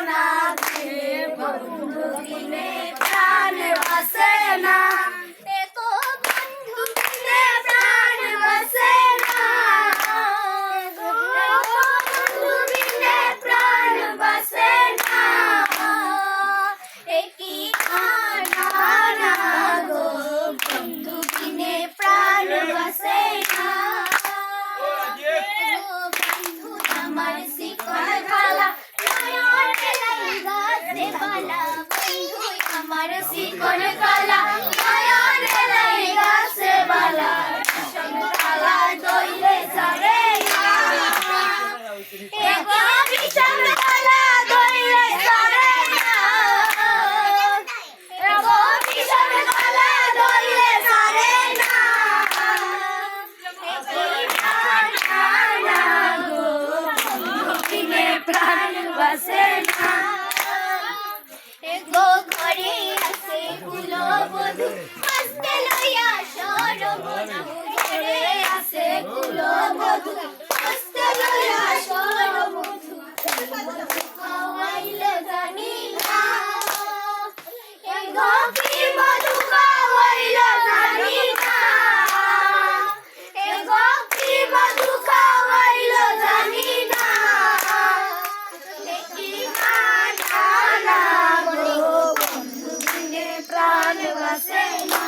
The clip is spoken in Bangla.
না দিলে বন্ধু বিনে প্রাণ বাসে না। এগো বন্ধু বিনে প্রাণ বাসে না। এগো বন্ধু বিনে প্রাণ বাসে না। একই না গো বন্ধু বিনে প্রাণ বাসে না। বন্ধু আমার শিকল খালা নয়নে লাগাতে বালা। বন্ধু আমার শিকল খালা নয়নে লাগাতে বালা। সংখালা দইলে সারে না। এগো বিষম খালা দইলে সারে না। এগো বিষম খালা দইলে সারে না। প্রাণ বাসে না। এগো ঘরে আছে কুলো বধূ হস্তে লইয়া সরবধূ। ঘরে আছে কুলো বধূ হস্তে লইয়া সরবধূ। খাওয়াইলে জানি না। এগো কি মধু খাওয়াইলে জানি না। এগো কি মধু খাওয়াইলে জানি না। প্রাণ বাসে না।